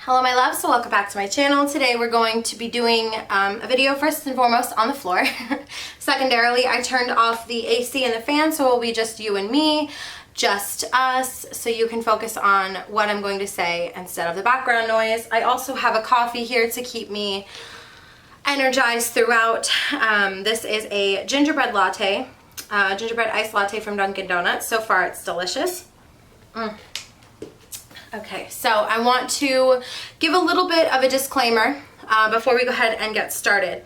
Hello my loves, so welcome back to my channel. Today we're going to be doing a video first and foremost on the floor. Secondarily, I turned off the AC and the fan, so it will be just you and me, just us, so you can focus on what I'm going to say instead of the background noise. I also have a coffee here to keep me energized throughout. This is a gingerbread latte, gingerbread iced latte from Dunkin' Donuts. So far it's delicious. Okay, so I want to give a little bit of a disclaimer before we go ahead and get started.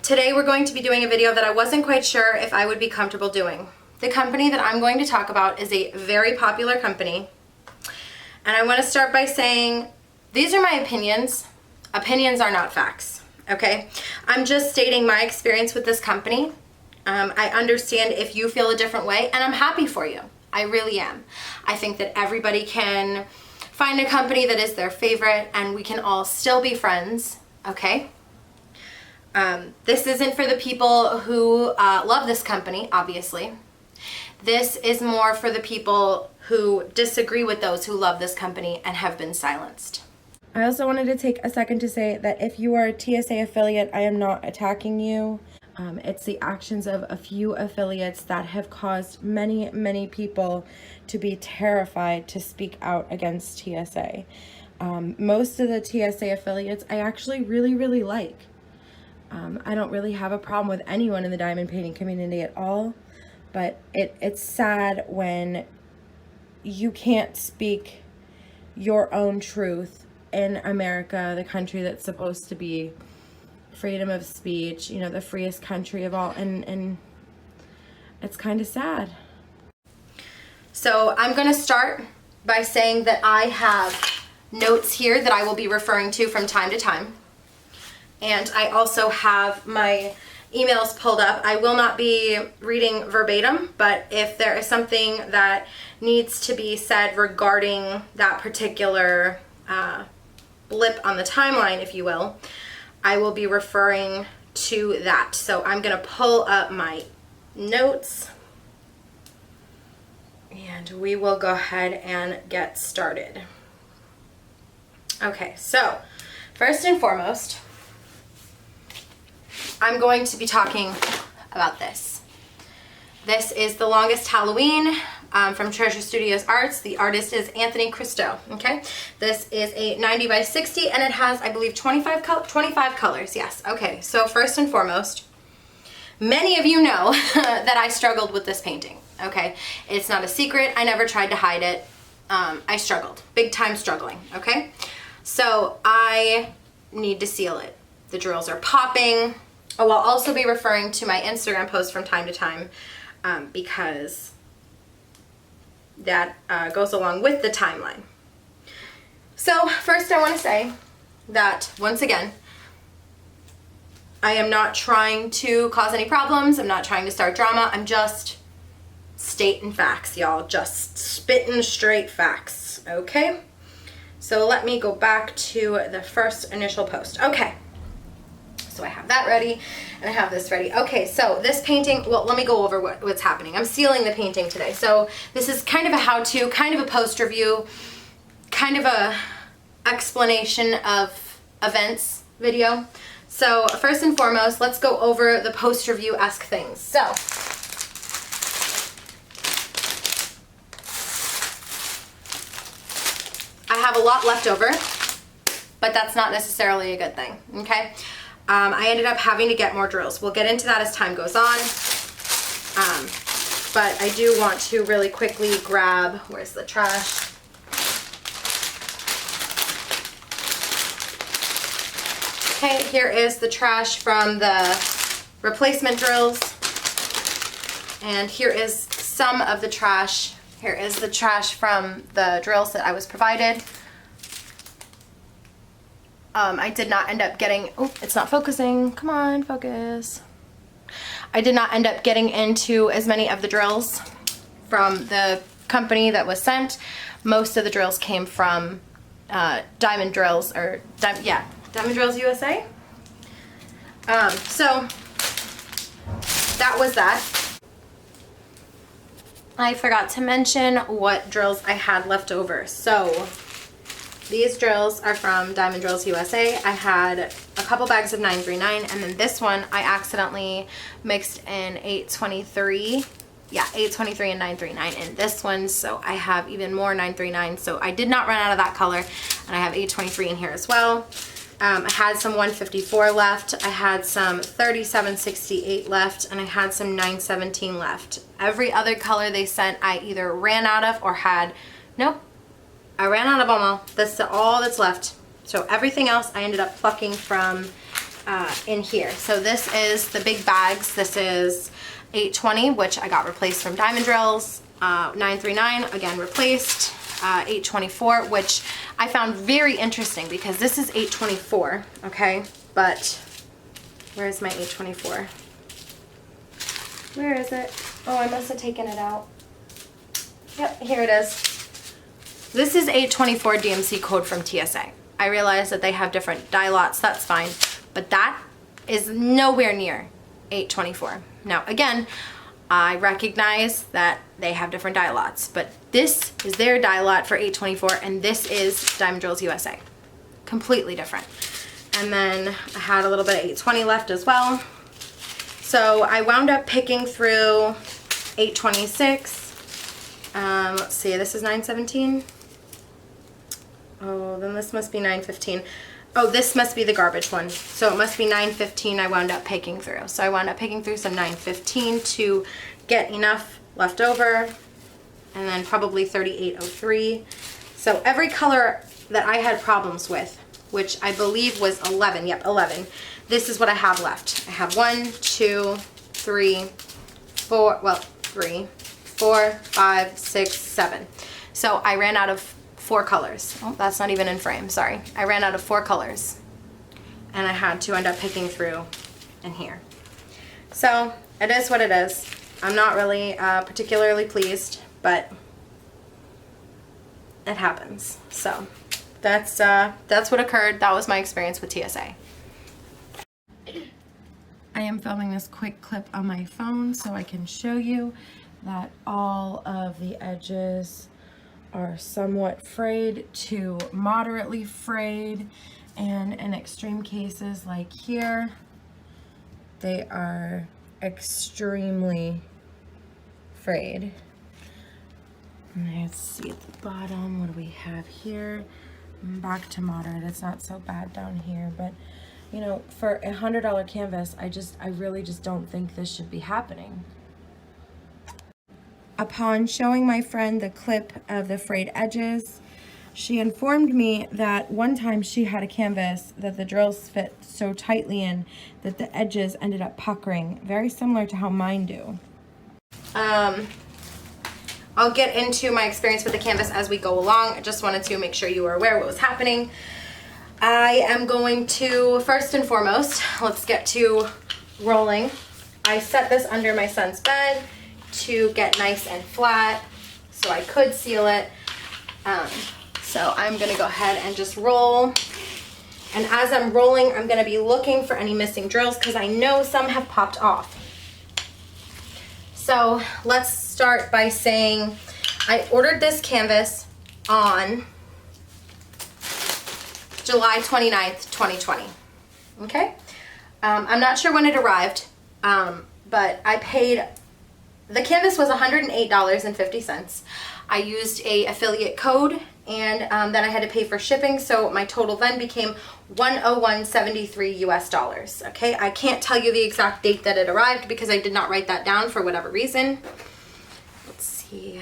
Today we're going to be doing a video that I wasn't quite sure if I would be comfortable doing. The company that I'm going to talk about is a very popular company, and I want to start by saying these are my opinions. Opinions are not facts, okay? I'm just stating my experience with this company. I understand if you feel a different way, and I'm happy for you. I really am. I think that everybody can find a company that is their favorite and we can all still be friends, okay? This isn't for the people who love this company, obviously. This is more for the people who disagree with those who love this company and have been silenced. I also wanted to take a second to say that if you are a TSA affiliate, I am not attacking you. It's the actions of a few affiliates that have caused many people to be terrified to speak out against TSA. Most of the TSA affiliates I actually really like. I don't really have a problem with anyone in the diamond painting community at all, but it's sad when you can't speak your own truth in America, the country that's supposed to be freedom of speech, you know, the freest country of all, and it's kind of sad. So I'm going to start by saying that I have notes here that I will be referring to from time to time, and I also have my emails pulled up. I will not be reading verbatim, but if there is something that needs to be said regarding that particular blip on the timeline, if you will, I will be referring to that. So I'm going to pull up my notes and we will go ahead and get started. Okay, so first and foremost, I'm going to be talking about this. This is the longest Halloween from Treasure Studios Arts. The artist is Anthony Cristo, okay? This is a 90 by 60 and it has, I believe, 25 colors, yes. Okay, so first and foremost, many of you know that I struggled with this painting, okay? It's not a secret, I never tried to hide it. I struggled, big time struggling, okay? So I need to seal it. The drills are popping. Oh, I'll also be referring to my Instagram post from time to time because that goes along with the timeline. So first I want to say that once again, I am not trying to cause any problems. I'm not trying to start drama. I'm just stating facts, y'all. Just spitting straight facts, okay? So let me go back to the first initial post. Okay. So I have that ready, and I have this ready. Okay, so this painting, well, let me go over what's happening. I'm sealing the painting today. So this is kind of a how-to, kind of a post review, kind of a explanation of events video. So first and foremost, let's go over the post review-esque things. So I have a lot left over, but that's not necessarily a good thing, okay? I ended up having to get more drills. We'll get into that as time goes on. But I do want to really quickly grab, where's the trash? Okay, here is the trash from the replacement drills. And here is some of the trash. Here is the trash from the drills that I was provided. I did not end up getting, oh, it's not focusing. Come on, focus. I did not end up getting into as many of the drills from the company that was sent. Most of the drills came from Diamond Drills, or Diamond Drills USA. So that was that. I forgot to mention what drills I had left over. So these drills are from Diamond Drills USA. I had a couple bags of 939, and then this one I accidentally mixed in 823. Yeah, 823 and 939 in this one, so I have even more 939. So I did not run out of that color, and I have 823 in here as well. I had some 154 left, I had some 3768 left, and I had some 917 left. Every other color they sent I either ran out of or had, nope, I ran out of them all. That's all that's left. So everything else I ended up plucking from in here. So this is the big bags. This is 820, which I got replaced from Diamond Drills. 939, again replaced. 824, which I found very interesting because this is 824, okay? But where's my 824? Where is it? Oh, I must have taken it out. Yep, here it is. This is 824 DMC code from TSA. I realize that they have different dye lots, that's fine, but that is nowhere near 824. Now, again, I recognize that they have different dye lots, but this is their dye lot for 824, and this is Diamond Drills USA. Completely different. And then I had a little bit of 820 left as well. So I wound up picking through 826. Let's see, this is 917. Oh, then this must be 915. Oh, this must be the garbage one. So it must be 915 I wound up picking through. So I wound up picking through some 915 to get enough left over. And then probably 3803. So every color that I had problems with, which I believe was 11, yep, 11, this is what I have left. I have 1, 2, 3, 4, well, 3, 4, 5, 6, 7. So I ran out of 4 colors. Oh, that's not even in frame, sorry. I ran out of 4 colors, and I had to end up picking through in here. So it is what it is. I'm not really particularly pleased, but it happens. So that's what occurred. That was my experience with TSA. I am filming this quick clip on my phone so I can show you that all of the edges are somewhat frayed to moderately frayed, and in extreme cases like here, they are extremely frayed. Let's see at the bottom, what do we have here? Back to moderate. It's not so bad down here, but you know, for a $100 canvas, I really just don't think this should be happening. Upon showing my friend the clip of the frayed edges, she informed me that one time she had a canvas that the drills fit so tightly in that the edges ended up puckering, very similar to how mine do. I'll get into my experience with the canvas as we go along. I just wanted to make sure you were aware what was happening. I am going to, first and foremost, let's get to rolling. I set this under my son's bed to get nice and flat so I could seal it. So I'm gonna go ahead and just roll. And as I'm rolling, I'm gonna be looking for any missing drills because I know some have popped off. So let's start by saying I ordered this canvas on July 29th, 2020. Okay? I'm not sure when it arrived, but I paid, the canvas was $108.50. I used a affiliate code, and then I had to pay for shipping, so my total then became $101.73 US. Okay, I can't tell you the exact date that it arrived because I did not write that down for whatever reason. Let's see.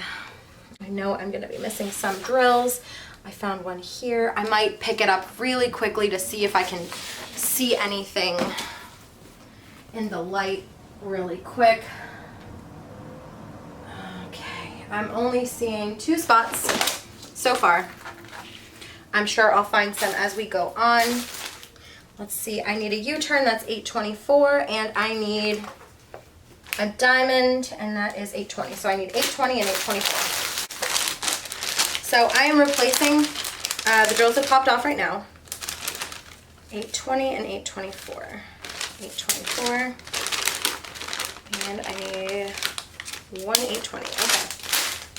I know I'm gonna be missing some drills. I found one here. I might pick it up really quickly to see if I can see anything in the light really quick. Okay, I'm only seeing 2 spots so far. I'm sure I'll find some as we go on. Let's see, I need a U-turn, that's 824, and I need a diamond, and that is 820. So I need 820 and 824. So I am replacing the drills that popped off right now. 820 and 824. 824. And I need 1 820. Okay.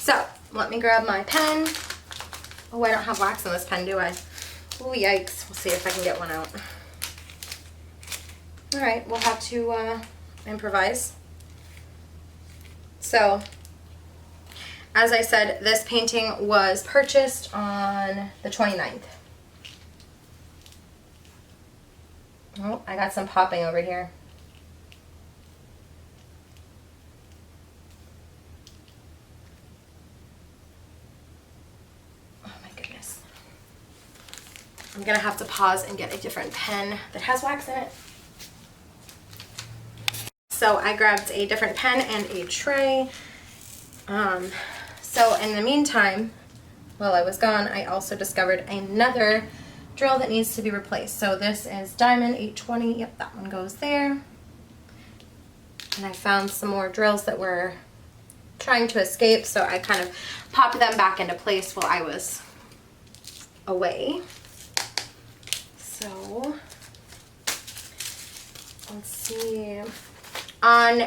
So let me grab my pen Oh, I don't have wax in this pen, do I? Oh, yikes. We'll see if I can get one out. All right, we'll have to improvise. So, as I said, this painting was purchased on the 29th. Oh, I got some popping over here. Oh my goodness. I'm gonna have to pause and get a different pen that has wax in it. So I grabbed a different pen and a tray. So in the meantime, while I was gone, I also discovered another drill that needs to be replaced. So this is Diamond 820. Yep, that one goes there. And I found some more drills that were trying to escape, so I kind of popped them back into place while I was away. So let's see. On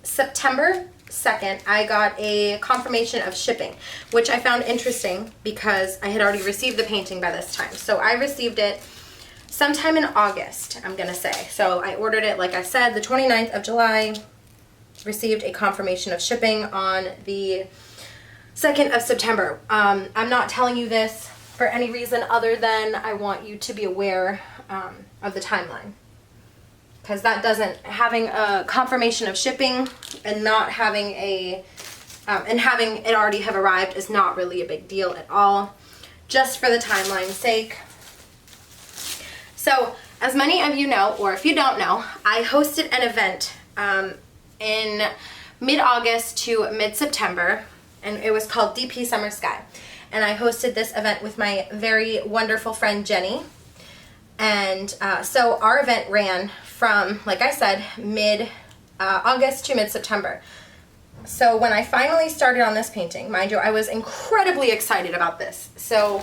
September 2nd, I got a confirmation of shipping, which I found interesting because I had already received the painting by this time. So I received it sometime in August, I'm gonna say. So I ordered it, like I said, the 29th of July, received a confirmation of shipping on the 2nd of September. I'm not telling you this for any reason other than I want you to be aware of the timeline. Because that doesn't, having a confirmation of shipping and not having a, and having it already have arrived is not really a big deal at all, just for the timeline's sake. So, as many of you know, or if you don't know, I hosted an event in mid-August to mid-September, and it was called DP Summer Sky. And I hosted this event with my very wonderful friend Jenny. And so our event ran from, like I said, mid-August to mid-September. So when I finally started on this painting, mind you, I was incredibly excited about this. So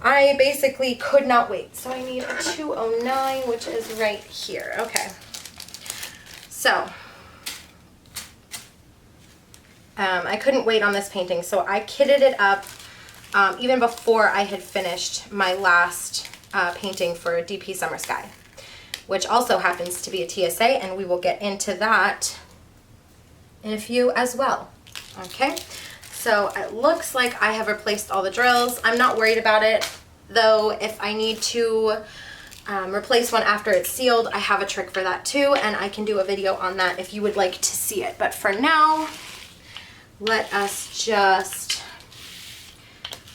I basically could not wait. So I need a 209, which is right here. Okay. So I couldn't wait on this painting, so I kitted it up even before I had finished my last painting for DP Summer Sky, which also happens to be a TSA, and we will get into that in a few as well. Okay, so it looks like I have replaced all the drills. I'm not worried about it, though. If I need to replace one after it's sealed, I have a trick for that too, and I can do a video on that if you would like to see it. But for now, let us just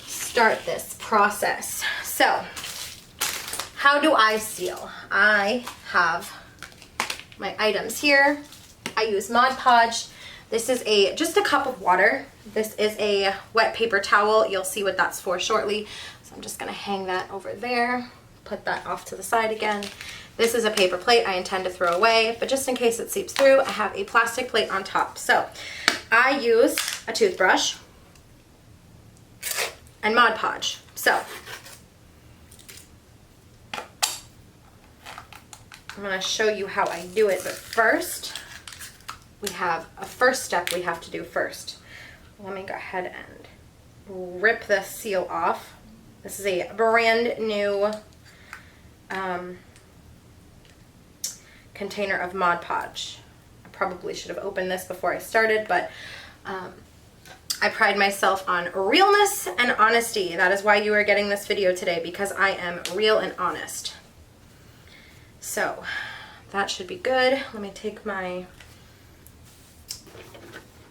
start this process. So, how do I seal? I have my items here. I use Mod Podge. This is just a cup of water. This is a wet paper towel. You'll see what that's for shortly. So I'm just gonna hang that over there, put that off to the side again. This is a paper plate I intend to throw away, but just in case it seeps through, I have a plastic plate on top. So I use a toothbrush and Mod Podge. So I'm going to show you how I do it, but first we have a first step we have to do first. Let me go ahead and rip the seal off. This is a brand new container of Mod Podge. I probably should have opened this before I started, but I pride myself on realness and honesty. That is why you are getting this video today, because I am real and honest. So that should be good. Let me take my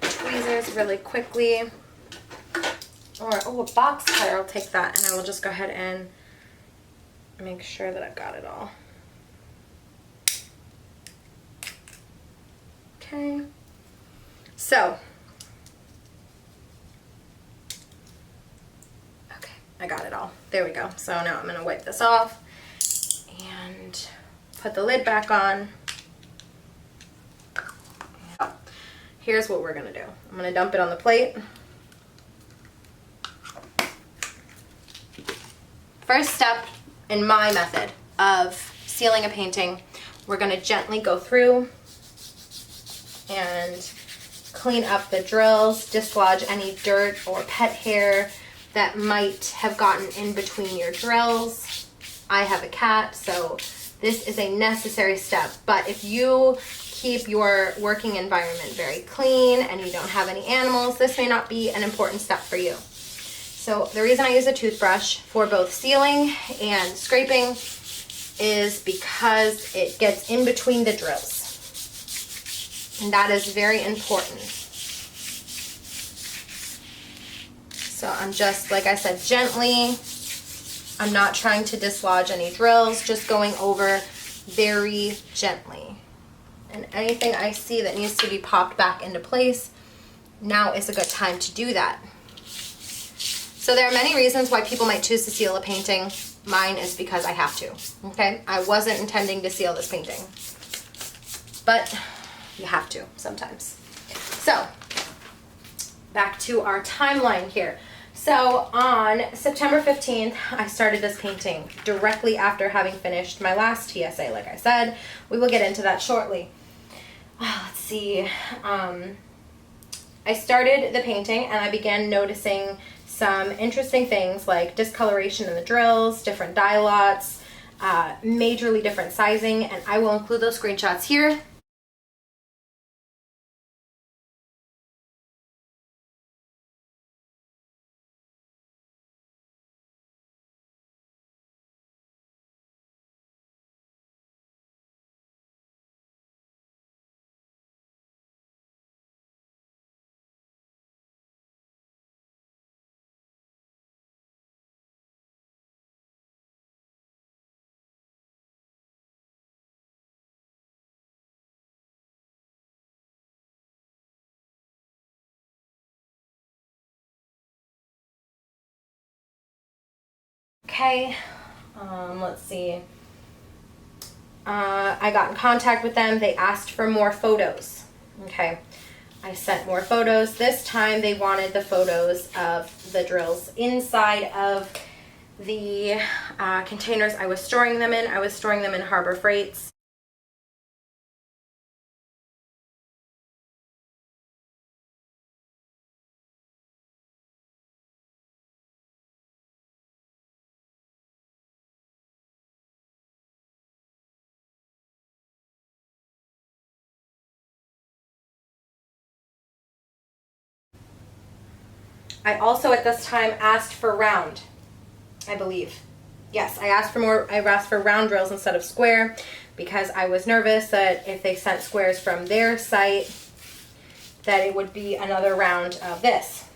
tweezers really quickly. Or, oh, a box cutter, I'll take that, and I will just go ahead and make sure that I've got it all. Okay. So, okay, I got it all. There we go. So now I'm going to wipe this off and put the lid back on. Here's what we're going to do. I'm going to dump it on the plate. First step in my method of sealing a painting, we're going to gently go through and clean up the drills, dislodge any dirt or pet hair, that might have gotten in between your drills. I have a cat, so this is a necessary step. But if you keep your working environment very clean and you don't have any animals, this may not be an important step for you. So the reason I use a toothbrush for both sealing and scraping is because it gets in between the drills. And that is very important. So I'm just, like I said, gently. I'm not trying to dislodge any drills, just going over very gently. And anything I see that needs to be popped back into place, now is a good time to do that. So there are many reasons why people might choose to seal a painting. Mine is because I have to, okay? I wasn't intending to seal this painting, but you have to sometimes. So back to our timeline here. So on September 15th, I started this painting directly after having finished my last TSA, like I said. We will get into that shortly. Let's see. I started the painting and I began noticing some interesting things like discoloration in the drills, different dye lots, majorly different sizing, and I will include those screenshots here. Okay, let's see. I got in contact with them. They asked for more photos. Okay, I sent more photos. This time they wanted the photos of the drills inside of the containers I was storing them in. I was storing them in Harbor Freights. I also at this time asked for round, I believe. Yes, I asked for round drills instead of square because I was nervous that if they sent squares from their site that it would be another round of this.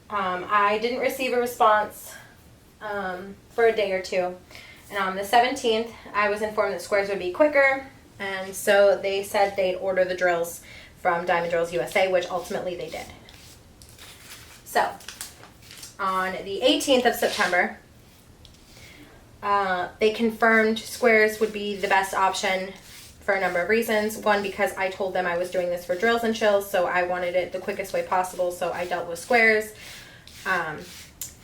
I didn't receive a response for a day or two. And on the 17th, I was informed that squares would be quicker, and so they said they'd order the drills from Diamond Drills USA, which ultimately they did. So, on the 18th of September, they confirmed squares would be the best option for a number of reasons. One, because I told them I was doing this for drills and chills, so I wanted it the quickest way possible, so I dealt with squares.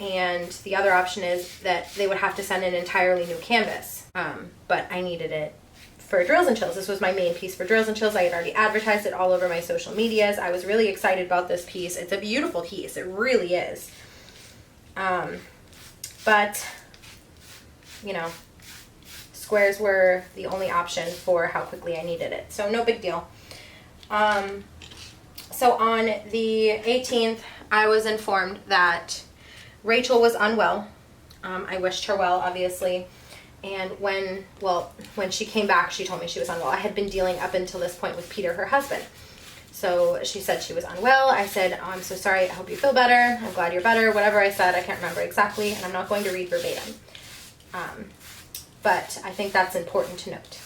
And the other option is that they would have to send an entirely new canvas, but I needed it for drills and chills. This was my main piece for drills and chills. I had already advertised it all over my social medias. I was really excited about this piece. It's a beautiful piece. It really is. But, you know, squares were the only option for how quickly I needed it. So no big deal. So on the 18th, I was informed that Rachel was unwell. I wished her well, obviously. And when she came back, she told me she was unwell. I had been dealing up until this point with Peter, her husband. So she said she was unwell. I said, oh, I'm so sorry. I hope you feel better. I'm glad you're better. Whatever I said, I can't remember exactly, and I'm not going to read verbatim. But I think that's important to note.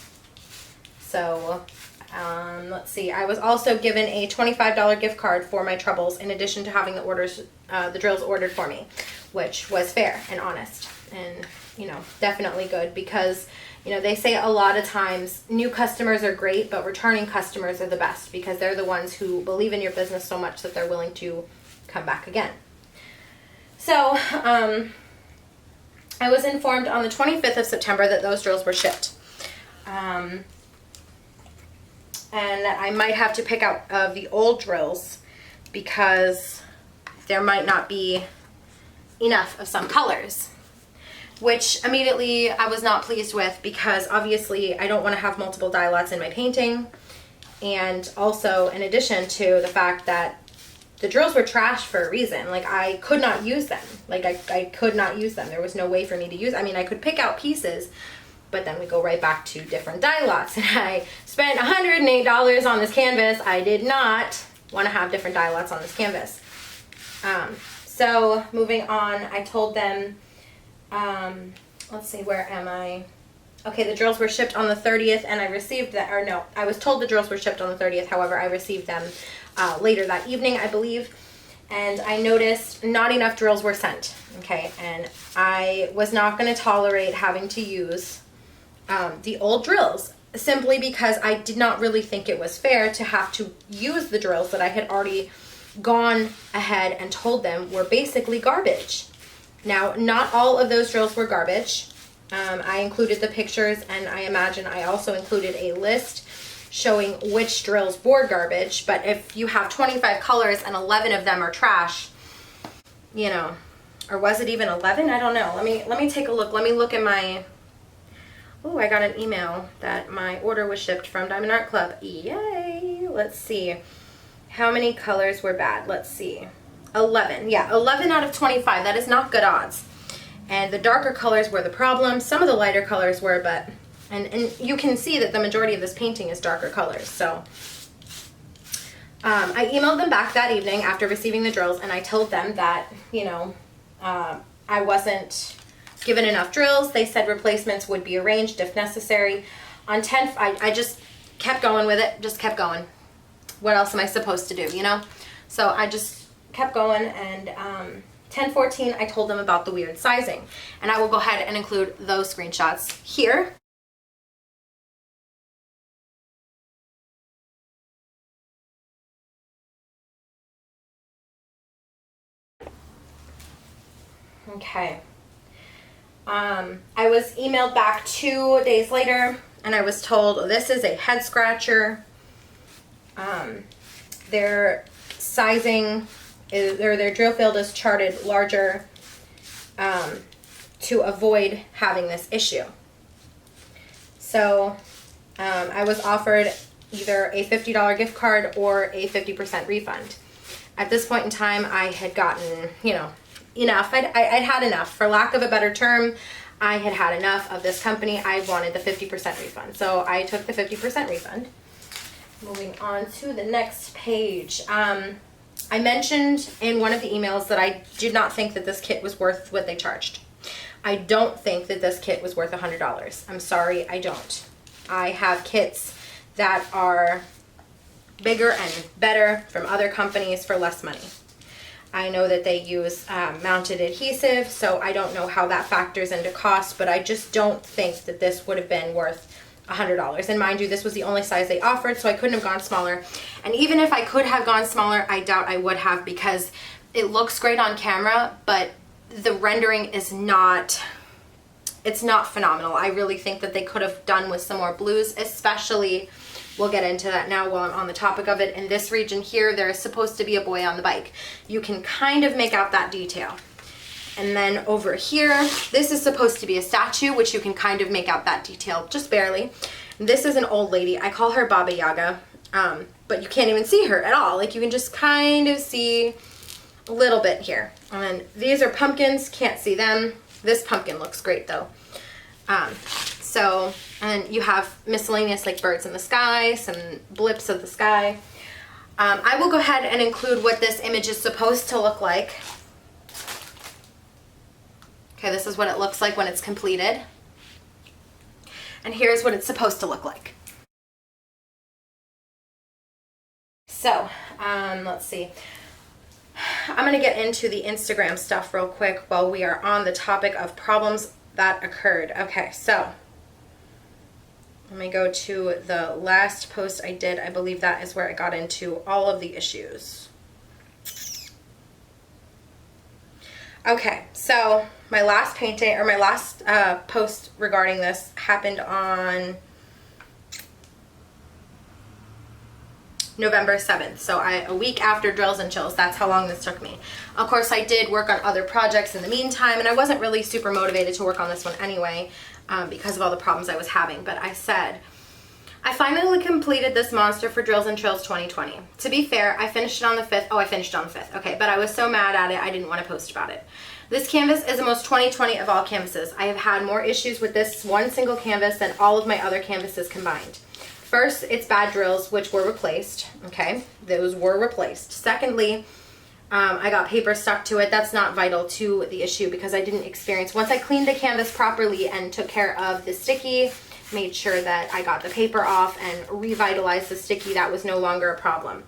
So let's see. I was also given a $25 gift card for my troubles, in addition to having the drills ordered for me, which was fair and honest, and you know, definitely good, because you know, they say a lot of times new customers are great, but returning customers are the best, because they're the ones who believe in your business so much that they're willing to come back again. So I was informed on the 25th of September that those drills were shipped. And I might have to pick out the old drills because there might not be enough of some colors, which immediately I was not pleased with, because obviously I don't want to have multiple dye lots in my painting. And also, in addition to the fact that the drills were trashed for a reason. Like, I could not use them. Like, I could not use them. There was no way for me to use. I mean, I could pick out pieces, but then we go right back to different dye lots. And I spent $108 on this canvas. I did not want to have different dye lots on this canvas. So moving on, I told them, let's see, where am I? Okay, the drills were shipped on the 30th, and I received that, or no, I was told the drills were shipped on the 30th. However, I received them later that evening, I believe, and I noticed not enough drills were sent. Okay, and I was not going to tolerate having to use the old drills, simply because I did not really think it was fair to have to use the drills that I had already gone ahead and told them were basically garbage. Now, not all of those drills were garbage. I included the pictures, and I imagine I also included a list showing which drills were garbage. But if you have 25 colors and 11 of them are trash, you know, or was it even 11? I don't know. Let me take a look. Let me look at my, oh, I got an email that my order was shipped from Diamond Art Club. Yay! Let's see. How many colors were bad? Let's see. 11. Yeah, 11 out of 25. That is not good odds. And the darker colors were the problem. Some of the lighter colors were, but, and you can see that the majority of this painting is darker colors. So I emailed them back that evening after receiving the drills, and I told them that, you know, I wasn't given enough drills. They said replacements would be arranged if necessary. On 10th, I just kept going with it, just kept going. What else am I supposed to do, you know? So I just kept going, and 10/14, I told them about the weird sizing, and I will go ahead and include those screenshots here. Okay. I was emailed back 2 days later, and I was told this is a head scratcher. Their sizing is, or their drill field is charted larger to avoid having this issue. So I was offered either a $50 gift card or a 50% refund. At this point in time, I had gotten, you know, enough. I'd had enough. For lack of a better term, I had had enough of this company. I wanted the 50% refund. So I took the 50% refund. Moving on to the next page. I mentioned in one of the emails that I did not think that this kit was worth what they charged. I don't think that this kit was worth $100. I'm sorry, I don't. I have kits that are bigger and better from other companies for less money. I know that they use mounted adhesive, so I don't know how that factors into cost, but I just don't think that this would have been worth $100. And mind you, this was the only size they offered, so I couldn't have gone smaller. And even if I could have gone smaller, I doubt I would have, because it looks great on camera, but the rendering is not, it's not phenomenal. I really think that they could have done with some more blues, especially, we'll get into that now while I'm on the topic of it. In this region here, there is supposed to be a boy on the bike. You can kind of make out that detail. And then over here, this is supposed to be a statue, which you can kind of make out that detail, just barely. This is an old lady. I call her Baba Yaga, but you can't even see her at all. Like, you can just kind of see a little bit here. And then these are pumpkins, can't see them. This pumpkin looks great though. So, and you have miscellaneous like birds in the sky, some blips of the sky. I will go ahead and include what this image is supposed to look like. Okay, this is what it looks like when it's completed. And here's what it's supposed to look like. So, let's see. I'm going to get into the Instagram stuff real quick while we are on the topic of problems that occurred. Okay, so let me go to the last post I did. I believe that is where I got into all of the issues. Okay, so my last painting, or my last post regarding this happened on November 7th. So a week after Drills and Chills, that's how long this took me. Of course, I did work on other projects in the meantime, and I wasn't really super motivated to work on this one anyway because of all the problems I was having. But I said, I finally completed this monster for Drills and Chills 2020. To be fair, I finished it on the 5th. Oh, I finished on the 5th. Okay, but I was so mad at it, I didn't want to post about it. This canvas is the most 2020 of all canvases. I have had more issues with this one single canvas than all of my other canvases combined. First, it's bad drills, which were replaced. Okay, those were replaced. Secondly, I got paper stuck to it. That's not vital to the issue because I didn't experience, once I cleaned the canvas properly and took care of the sticky, made sure that I got the paper off and revitalized the sticky, that was no longer a problem.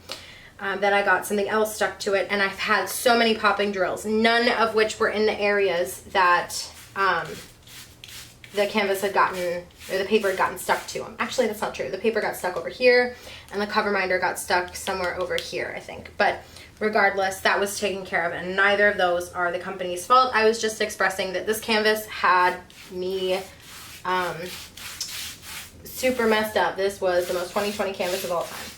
Then I got something else stuck to it, and I've had so many popping drills, none of which were in the areas that the canvas had gotten, or the paper had gotten stuck to them. Actually, that's not true. The paper got stuck over here, and the cover minder got stuck somewhere over here, I think. But regardless, that was taken care of, and neither of those are the company's fault. I was just expressing that this canvas had me super messed up. This was the most 2020 canvas of all time.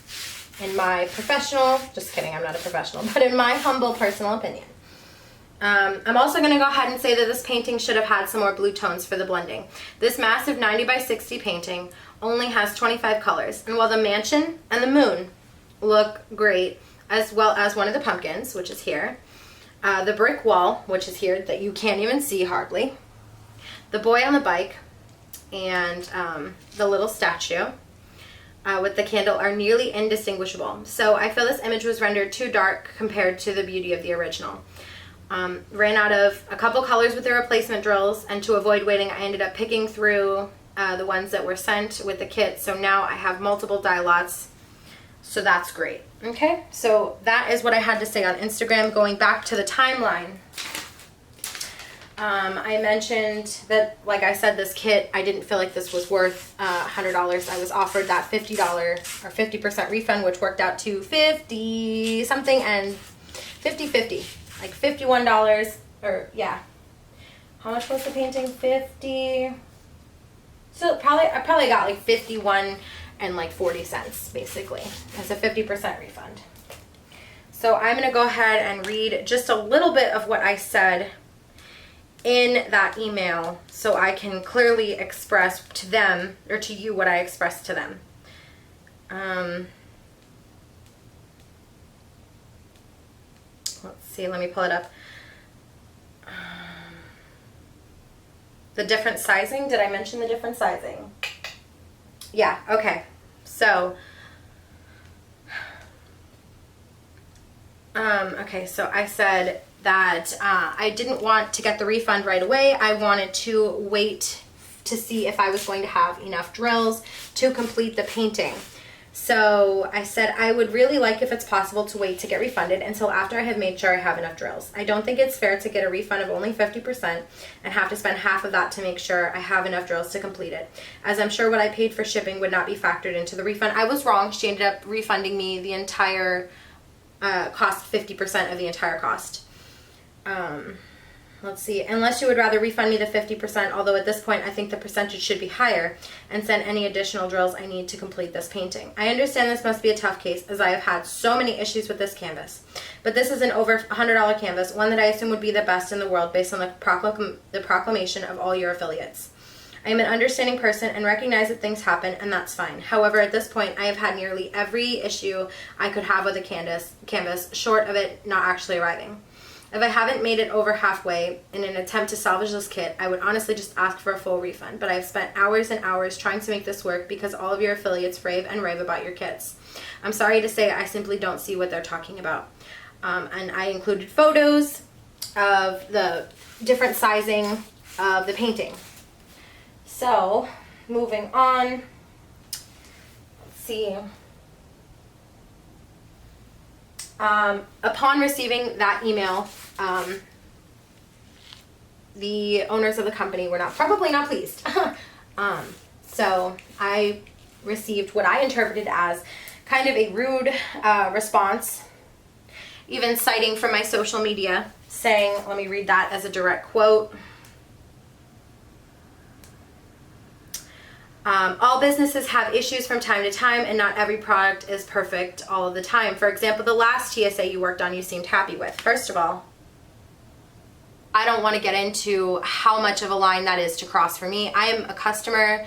In my professional, just kidding, I'm not a professional, but in my humble personal opinion. I'm also going to go ahead and say that this painting should have had some more blue tones for the blending. This massive 90 by 60 painting only has 25 colors, and while the mansion and the moon look great, as well as one of the pumpkins, which is here, the brick wall, which is here, that you can't even see hardly, the boy on the bike, and the little statue with the candle are nearly indistinguishable. So I feel this image was rendered too dark compared to the beauty of the original. Ran out of a couple colors with the replacement drills, and to avoid waiting, I ended up picking through the ones that were sent with the kit. So now I have multiple dye lots, so that's great. Okay, so that is what I had to say on Instagram. Going back to the timeline, I mentioned that, like I said, this kit, I didn't feel like this was worth $100. I was offered that $50 or 50% refund, which worked out to 50 something and 50-50, like $51, or yeah. How much was the painting? 50. So I probably got like 51 and like 40 cents basically as a 50% refund. So I'm going to go ahead and read just a little bit of what I said in that email so I can clearly express to them, or to you, what I expressed to them. Let's see, let me pull it up. The different sizing, did I mention the different sizing? Yeah, okay. So, okay, so I said that I didn't want to get the refund right away. I wanted to wait to see if I was going to have enough drills to complete the painting. So I said I would really like, if it's possible, to wait to get refunded until after I have made sure I have enough drills. I don't think it's fair to get a refund of only 50% and have to spend half of that to make sure I have enough drills to complete it, as I'm sure what I paid for shipping would not be factored into the refund. I was wrong. She ended up refunding me the entire cost, 50% of the entire cost. Let's see, unless you would rather refund me the 50%, although at this point I think the percentage should be higher, and send any additional drills I need to complete this painting. I understand this must be a tough case, as I have had so many issues with this canvas, but this is an over $100 canvas, one that I assume would be the best in the world based on the proclamation of all your affiliates. I am an understanding person and recognize that things happen, and that's fine. However, at this point, I have had nearly every issue I could have with a canvas, short of it not actually arriving. If I haven't made it over halfway in an attempt to salvage this kit, I would honestly just ask for a full refund, but I've spent hours and hours trying to make this work because all of your affiliates rave and rave about your kits. I'm sorry to say I simply don't see what they're talking about. And I included photos of the different sizing of the painting. So, moving on, let's see. Upon receiving that email, the owners of the company were probably not pleased. So I received what I interpreted as kind of a rude response, even citing from my social media, saying, let me read that as a direct quote. All businesses have issues from time to time, and not every product is perfect all of the time. For example, the last TSA you worked on you seemed happy with. First of all, I don't want to get into how much of a line that is to cross for me. I am a customer,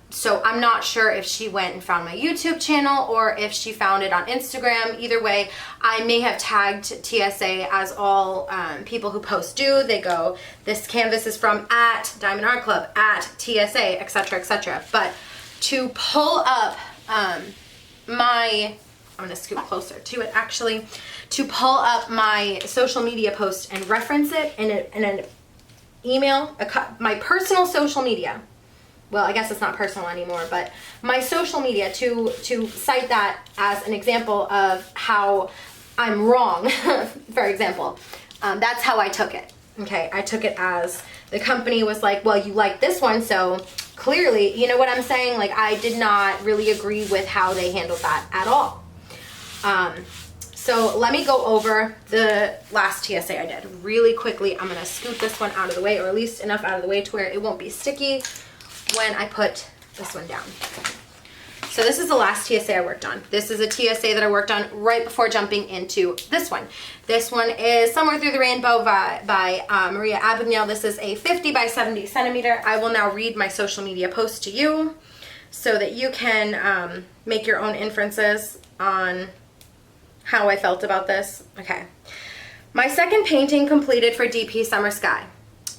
so I'm not sure if she went and found my YouTube channel or if she found it on Instagram. Either way, I may have tagged TSA, as all people who post do. They go, this canvas is from at Diamond Art Club, at TSA, etc., etc. But to pull up I'm going to scoot closer to it actually, to pull up my social media post and reference it in an email, my personal social media. Well, I guess it's not personal anymore, but my social media, to cite that as an example of how I'm wrong, for example. That's how I took it. Okay, I took it as the company was like, well, you like this one, so clearly, you know what I'm saying? Like, I did not really agree with how they handled that at all. So let me go over the last TSA I did really quickly. I'm going to scoot this one out of the way, or at least enough out of the way to where it won't be sticky when I put this one down. So this is the last TSA I worked on. This is a TSA that I worked on right before jumping into this one. This one is Somewhere Through the Rainbow by Maria Abigail. This is a 50 by 70 centimeter. I will now read my social media post to you so that you can make your own inferences on how I felt about this. Okay. My second painting completed for DP Summer Sky.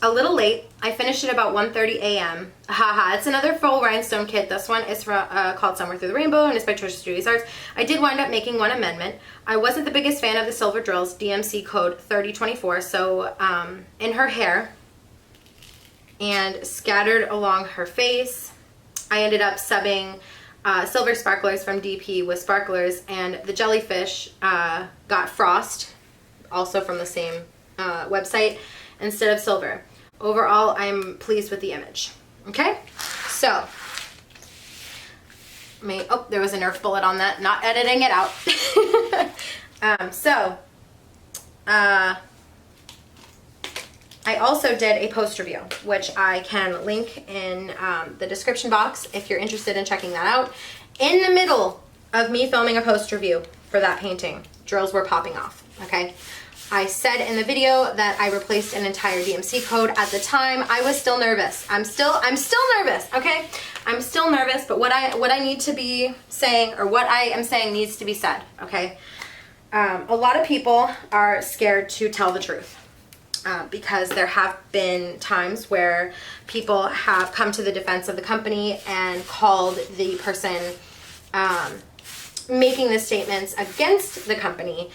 A little late. I finished at about 1:30 a.m. Haha, it's another full rhinestone kit. This one is called Somewhere Through the Rainbow and it's by Trisha Studios Arts. I did wind up making one amendment. I wasn't the biggest fan of the silver drills, DMC code 3024, so in her hair and scattered along her face, I ended up subbing silver sparklers from DP with sparklers, and the jellyfish got frost, also from the same website, instead of silver. Overall, I'm pleased with the image. Okay, so oh, there was a Nerf bullet on that, not editing it out. I also did a post review, which I can link in the description box if you're interested in checking that out. In the middle of me filming a post review for that painting, drills were popping off, okay? I said in the video that I replaced an entire DMC code. At the time, I was still nervous. I'm still nervous, okay? I'm still nervous, but what I need to be saying, or what I am saying, needs to be said, okay? A lot of people are scared to tell the truth. Because there have been times where people have come to the defense of the company and called the person making the statements against the company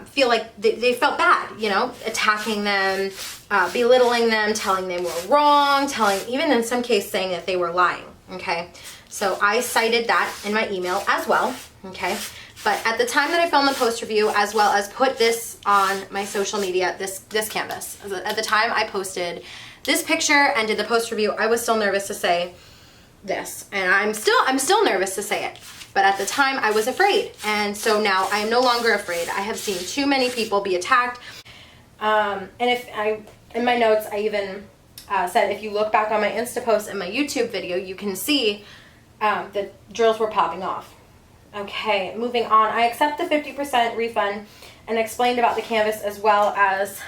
feel like they felt bad, you know, attacking them, belittling them, telling them we're wrong, even in some case saying that they were lying, okay? So I cited that in my email as well, okay? But at the time that I filmed the post review, as well as put this on my social media, this canvas, at the time I posted this picture and did the post review, I was still nervous to say this, and I'm still nervous to say it. But at the time I was afraid, and so now I am no longer afraid. I have seen too many people be attacked, and in my notes I even said if you look back on my Insta post and my YouTube video, you can see the drills were popping off. Okay, moving on. I accept the 50% refund and explained about the canvas, as well as,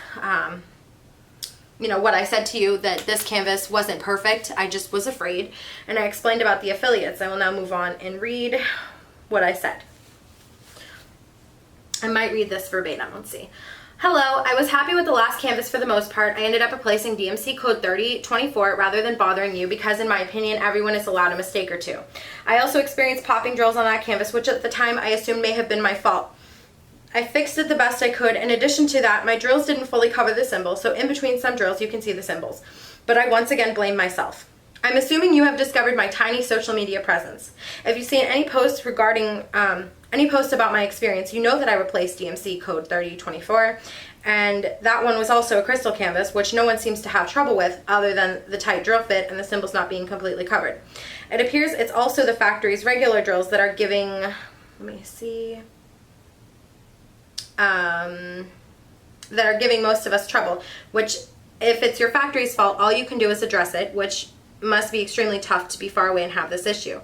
you know, what I said to you, that this canvas wasn't perfect. I just was afraid. And I explained about the affiliates. I will now move on and read what I said. I might read this verbatim. Let's see. Hello, I was happy with the last canvas for the most part. I ended up replacing DMC code 3024 rather than bothering you because in my opinion everyone is allowed a mistake or two. I also experienced popping drills on that canvas, which at the time I assumed may have been my fault. I fixed it the best I could. In addition to that, my drills didn't fully cover the symbol, so in between some drills you can see the symbols. But I once again blame myself. I'm assuming you have discovered my tiny social media presence. If you've seen any posts regarding any post about my experience, you know that I replaced DMC code 3024, and that one was also a crystal canvas, which no one seems to have trouble with other than the tight drill fit and the symbols not being completely covered. It appears it's also the factory's regular drills that are giving, let me see, that are giving most of us trouble, which if it's your factory's fault, all you can do is address it, which must be extremely tough to be far away and have this issue.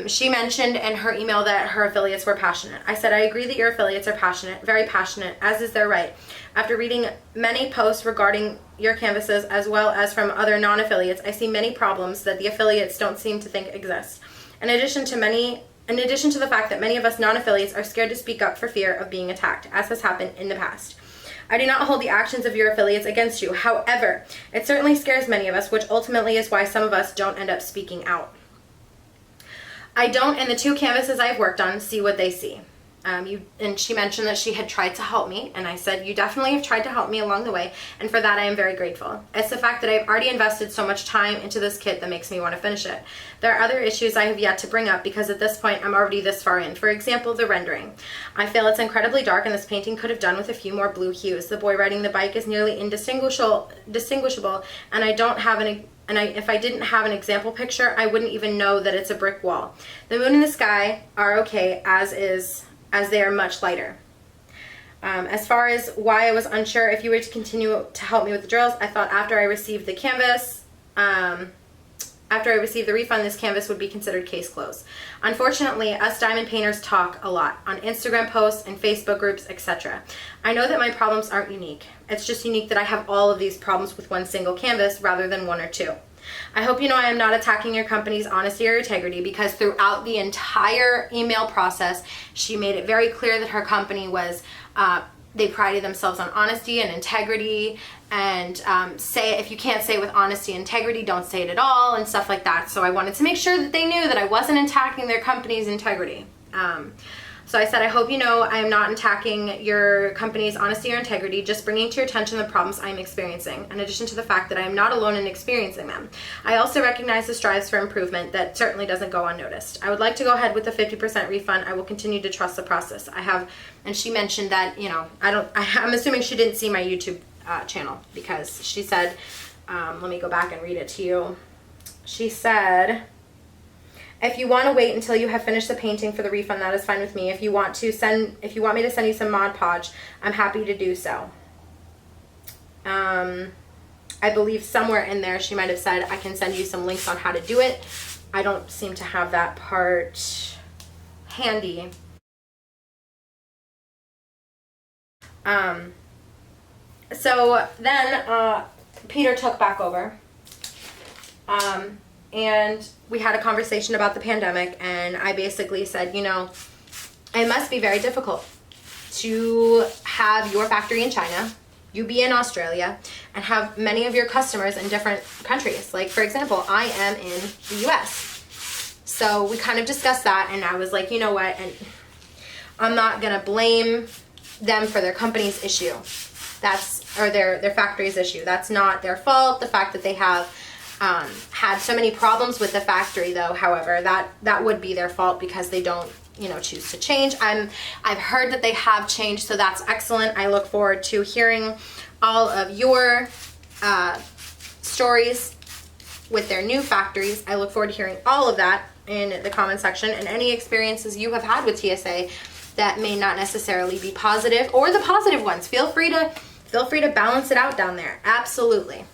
She mentioned in her email that her affiliates were passionate. I said, I agree that your affiliates are passionate, very passionate, as is their right. After reading many posts regarding your canvases as well as from other non-affiliates, I see many problems that the affiliates don't seem to think exist. In addition to the fact that many of us non-affiliates are scared to speak up for fear of being attacked, as has happened in the past. I do not hold the actions of your affiliates against you. However, it certainly scares many of us, which ultimately is why some of us don't end up speaking out. I don't, in the 2 canvases I've worked on, see what they see. And she mentioned that she had tried to help me, and I said, you definitely have tried to help me along the way, and for that I am very grateful. It's the fact that I've already invested so much time into this kit that makes me want to finish it. There are other issues I have yet to bring up because at this point I'm already this far in. For example, the rendering. I feel it's incredibly dark and this painting could have done with a few more blue hues. The boy riding the bike is nearly indistinguishable, and if I didn't have an example picture, I wouldn't even know that it's a brick wall. The moon and the sky are okay as they are much lighter. As far as why I was unsure if you were to continue to help me with the drills, I thought after I received the canvas, after I received the refund, this canvas would be considered case closed. Unfortunately, us diamond painters talk a lot on Instagram posts and Facebook groups, etc. I know that my problems aren't unique. It's just unique that I have all of these problems with one single canvas rather than 1 or 2. I hope you know I am not attacking your company's honesty or integrity, because throughout the entire email process, she made it very clear that her company was, they prided themselves on honesty and integrity, and if you can't say it with honesty and integrity, don't say it at all, and stuff like that. So I wanted to make sure that they knew that I wasn't attacking their company's integrity. So I said, I hope you know I am not attacking your company's honesty or integrity, just bringing to your attention the problems I am experiencing, in addition to the fact that I am not alone in experiencing them. I also recognize the strives for improvement that certainly doesn't go unnoticed. I would like to go ahead with the 50% refund. I will continue to trust the process. And she mentioned that, I'm assuming she didn't see my YouTube channel, because she said, let me go back and read it to you. She said, if you want to wait until you have finished the painting for the refund, that is fine with me. If you want me to send you some Mod Podge, I'm happy to do so. I believe somewhere in there she might have said I can send you some links on how to do it. I don't seem to have that part handy. So then Peter took back over. And we had a conversation about the pandemic, and I basically said, it must be very difficult to have your factory in China, you be in Australia, and have many of your customers in different countries. Like, for example, I am in the US. So we kind of discussed that, and I was like, you know what, and I'm not going to blame them for their company's issue. Or their factory's issue. That's not their fault. The fact that they have had so many problems with the factory, though, however, that would be their fault, because they don't choose to change. I've heard that they have changed, so that's excellent. I look forward to hearing all of your stories with their new factories. I look forward to hearing all of that in the comment section, and any experiences you have had with TSA that may not necessarily be positive, or the positive ones. Feel free to balance it out down there. Absolutely.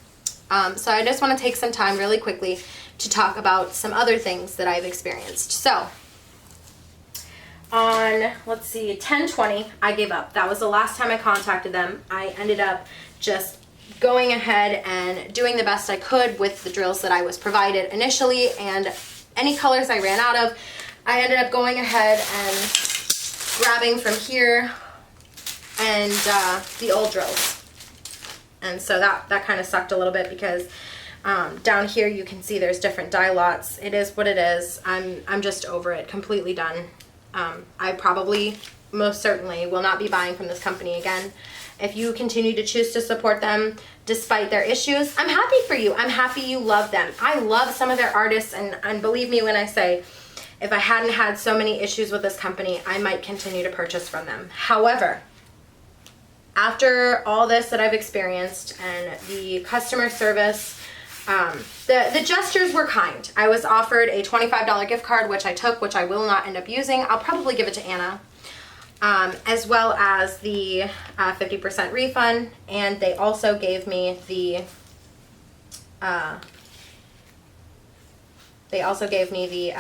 So I just want to take some time really quickly to talk about some other things that I've experienced. So on, let's see, 10/20, I gave up. That was the last time I contacted them. I ended up just going ahead and doing the best I could with the drills that I was provided initially, and any colors I ran out of, I ended up going ahead and grabbing from here and the old drills. And so that kind of sucked a little bit, because down here you can see there's different dye lots. It is what it is. I'm just over it, completely done. I probably, most certainly, will not be buying from this company again. If you continue to choose to support them despite their issues, I'm happy for you. I'm happy you love them. I love some of their artists, and believe me when I say, if I hadn't had so many issues with this company, I might continue to purchase from them. However, after all this that I've experienced and the customer service, the gestures were kind. I was offered a $25 gift card, which I took, which I will not end up using. I'll probably give it to Anna, as well as the 50% refund, and they also gave me the they also gave me the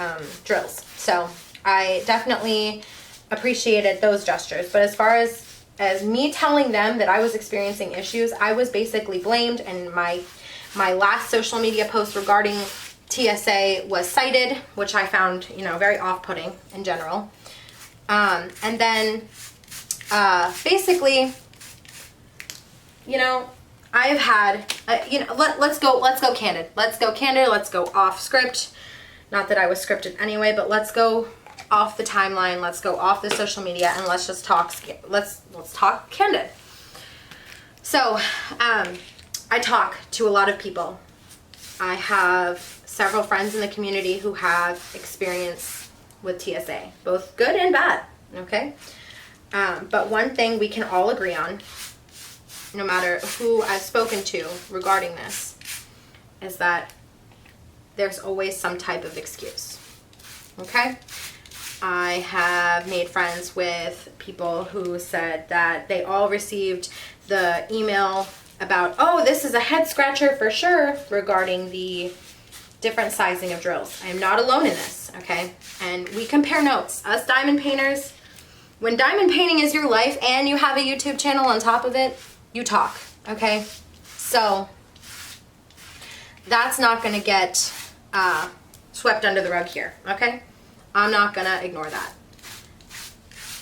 drills. So I definitely appreciated those gestures. But as far as me telling them that I was experiencing issues, I was basically blamed, and my last social media post regarding TSA was cited, which I found, you know, very off-putting in general. And then basically, you know, I've had, you know, let's go candid. Let's go candid. Let's go off script. Not that I was scripted anyway, but let's go off the timeline. Let's go off the social media, and let's just talk. Let's talk candid. So, I talk to a lot of people. I have several friends in the community who have experience with TSA, both good and bad. Okay, but one thing we can all agree on, no matter who I've spoken to regarding this, is that there's always some type of excuse. Okay? I have made friends with people who said that they all received the email about, oh, this is a head scratcher for sure, regarding the different sizing of drills. I am not alone in this, okay? And we compare notes. Us diamond painters, when diamond painting is your life and you have a YouTube channel on top of it, you talk, okay? So that's not gonna get swept under the rug here, okay? I'm not gonna ignore that.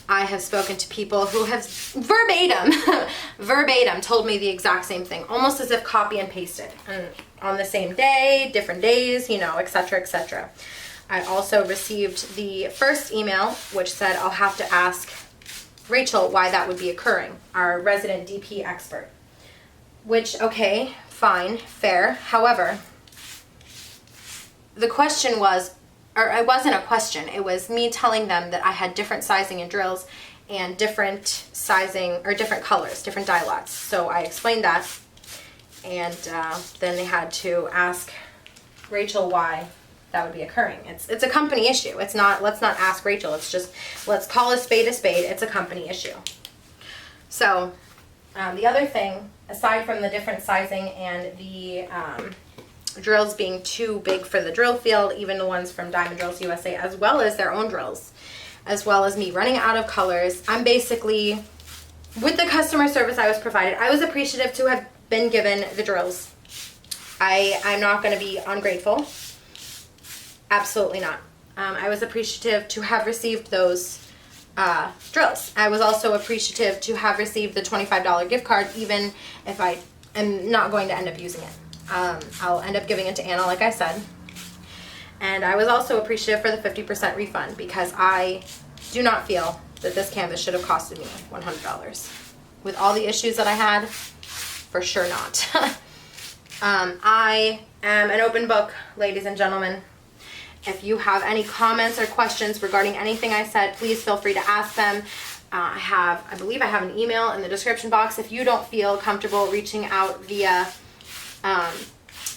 I have spoken to people who have verbatim told me the exact same thing, almost as if copy and pasted, and on the same day, different days, you know, etc., etc. I also received the first email, which said I'll have to ask Rachel why that would be occurring, our resident DP expert. Which, okay, fine, fair. However, the question was, or it wasn't a question, it was me telling them that I had different sizing and drills and different sizing, or different colors, different dye lots. So I explained that, and then they had to ask Rachel why that would be occurring. It's a company issue. It's not, let's not ask Rachel, it's just, let's call a spade, it's a company issue. So the other thing, aside from the different sizing and the drills being too big for the drill field, even the ones from Diamond Drills USA, as well as their own drills, as well as me running out of colors, I'm basically, with the customer service I was provided, I was appreciative to have been given the drills. I'm not going to be ungrateful. Absolutely not. I was appreciative to have received those drills. I was also appreciative to have received the $25 gift card, even if I am not going to end up using it. I'll end up giving it to Anna, like I said. And I was also appreciative for the 50% refund, because I do not feel that this canvas should have costed me $100. With all the issues that I had, for sure not. I am an open book, ladies and gentlemen. If you have any comments or questions regarding anything I said, please feel free to ask them. I believe I have an email in the description box. If you don't feel comfortable reaching out via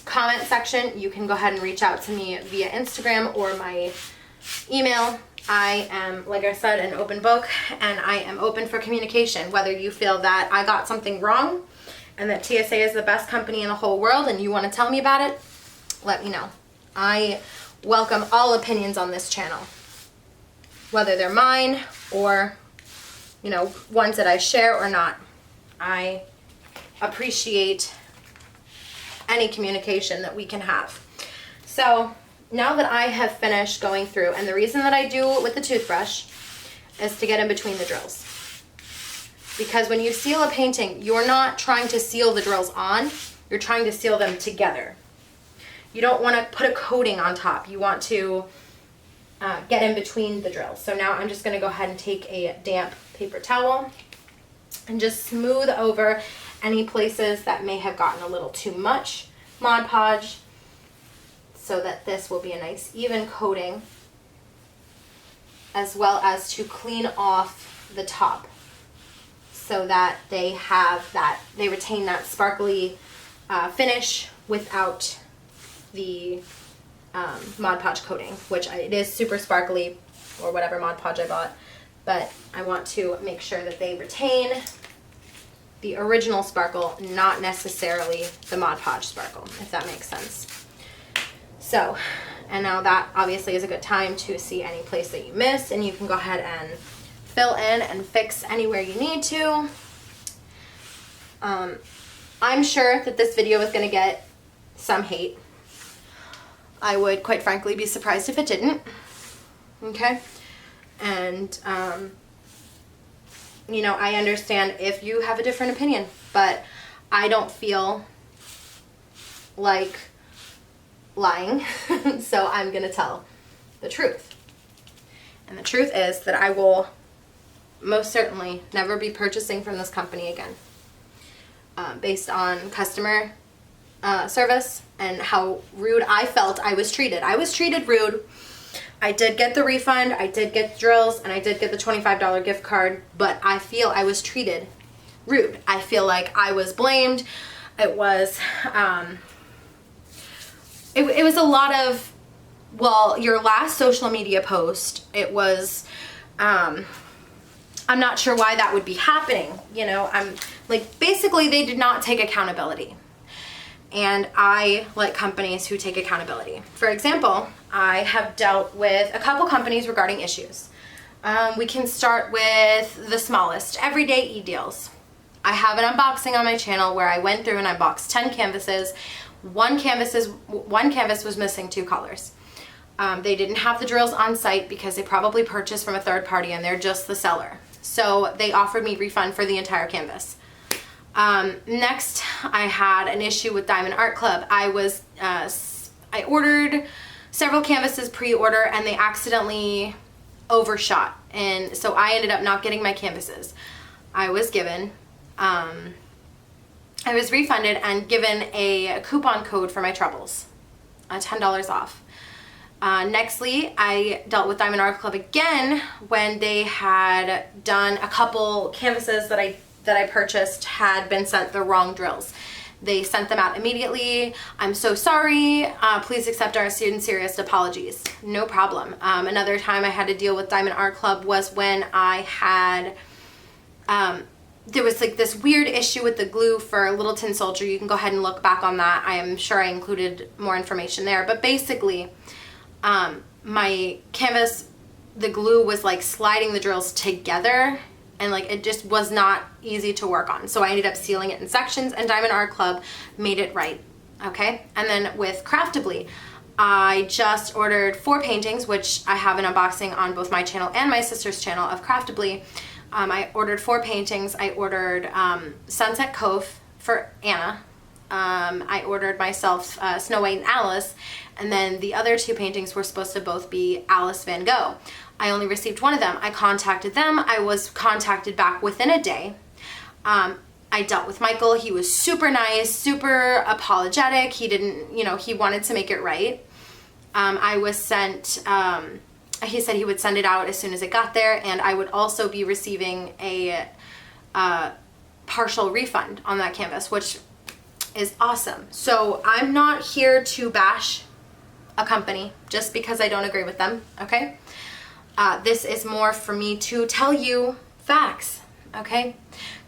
comment section, you can go ahead and reach out to me via Instagram or my email. I am, like I said, an open book, and I am open for communication. Whether you feel that I got something wrong and that TSA is the best company in the whole world and you want to tell me about it, let me know. I welcome all opinions on this channel, whether they're mine or, you know, ones that I share or not. I appreciate any communication that we can have. So now that I have finished going through, and the reason that I do it with the toothbrush is to get in between the drills. Because when you seal a painting, you're not trying to seal the drills on, you're trying to seal them together. You don't want to put a coating on top. You want to get in between the drills. So now I'm just going to go ahead and take a damp paper towel and just smooth over any places that may have gotten a little too much Mod Podge, so that this will be a nice even coating, as well as to clean off the top so that they retain that sparkly finish without the Mod Podge coating, which it is super sparkly, or whatever Mod Podge I bought, but I want to make sure that they retain the original sparkle, not necessarily the Mod Podge sparkle, if that makes sense. So And now that obviously is a good time to see any place that you missed, and you can go ahead and fill in and fix anywhere you need to. I'm sure that this video is going to get some hate. I would quite frankly be surprised if it didn't. Okay? And, you know, I understand if you have a different opinion, but I don't feel like lying, so I'm going to tell the truth. And the truth is that I will most certainly never be purchasing from this company again, based on customer service and how rude I felt I was treated. I was treated rude. I did get the refund, I did get drills, and I did get the $25 gift card, but I feel I was treated rude. I feel like I was blamed. It was, it was a lot of, well, your last social media post, it was, I'm not sure why that would be happening. You know, I'm like, basically they did not take accountability. And I like companies who take accountability. For example, I have dealt with a couple companies regarding issues. We can start with the smallest, everyday e-deals. I have an unboxing on my channel where I went through and I boxed 10 canvases. One canvas was missing 2 colors. They didn't have the drills on site because they probably purchased from a third party and they're just the seller. So they offered me refund for the entire canvas. Next, I had an issue with Diamond Art Club. I ordered several canvases pre-order and they accidentally overshot. And so I ended up not getting my canvases. I was given, I was refunded and given a coupon code for my troubles, $10 off. Nextly, I dealt with Diamond Art Club again when they had done a couple canvases that I purchased had been sent the wrong drills. They sent them out immediately. I'm so sorry. Please accept our sincerest apologies. No problem. Another time I had to deal with Diamond Art Club was when I had, there was like this weird issue with the glue for Little Tin Soldier. You can go ahead and look back on that. I am sure I included more information there. But basically, my canvas, the glue was like sliding the drills together and like it just was not easy to work on. So I ended up sealing it in sections and Diamond Art Club made it right. Okay. And then with Craftably, I just ordered 4 paintings, which I have an unboxing on both my channel and my sister's channel of Craftably. I ordered 4 paintings. I ordered Sunset Cove for Anna. I ordered myself Snow White and Alice, and then the other 2 paintings were supposed to both be Alice Van Gogh. I only received one of them. I contacted them. I was contacted back within a day. I dealt with Michael. He was super nice, super apologetic. He didn't, you know, he wanted to make it right. I was sent, he said he would send it out as soon as it got there, and I would also be receiving a partial refund on that canvas, which is awesome. So I'm not here to bash a company just because I don't agree with them, okay? This is more for me to tell you facts, okay?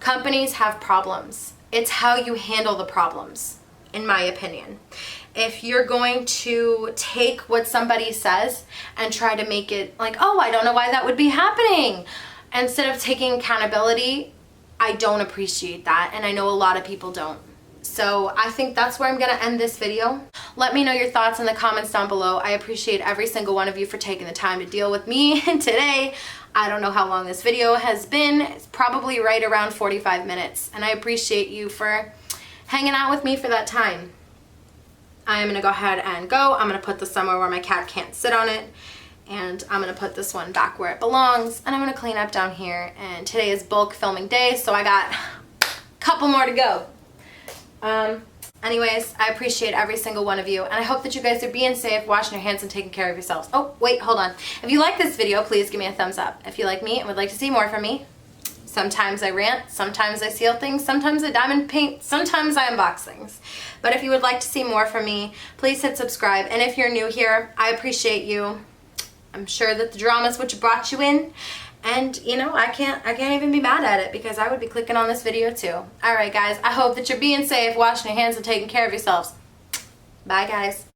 Companies have problems. It's how you handle the problems, in my opinion. If you're going to take what somebody says and try to make it like, oh, I don't know why that would be happening, instead of taking accountability, I don't appreciate that, and I know a lot of people don't. So I think that's where I'm going to end this video. Let me know your thoughts in the comments down below. I appreciate every single one of you for taking the time to deal with me today. I don't know how long this video has been. It's probably right around 45 minutes. And I appreciate you for hanging out with me for that time. I am going to go ahead and go. I'm going to put this somewhere where my cat can't sit on it. And I'm going to put this one back where it belongs. And I'm going to clean up down here. And today is bulk filming day, so I got a couple more to go. Anyways, I appreciate every single one of you, and I hope that you guys are being safe, washing your hands, and taking care of yourselves. Oh, wait, hold on. If you like this video, please give me a thumbs up. If you like me and would like to see more from me, sometimes I rant, sometimes I seal things, sometimes I diamond paint, sometimes I unbox things. But if you would like to see more from me, please hit subscribe. And if you're new here, I appreciate you. I'm sure that the drama is what brought you in. And, you know, I can't even be mad at it because I would be clicking on this video too. Alright guys, I hope that you're being safe, washing your hands, and taking care of yourselves. Bye guys.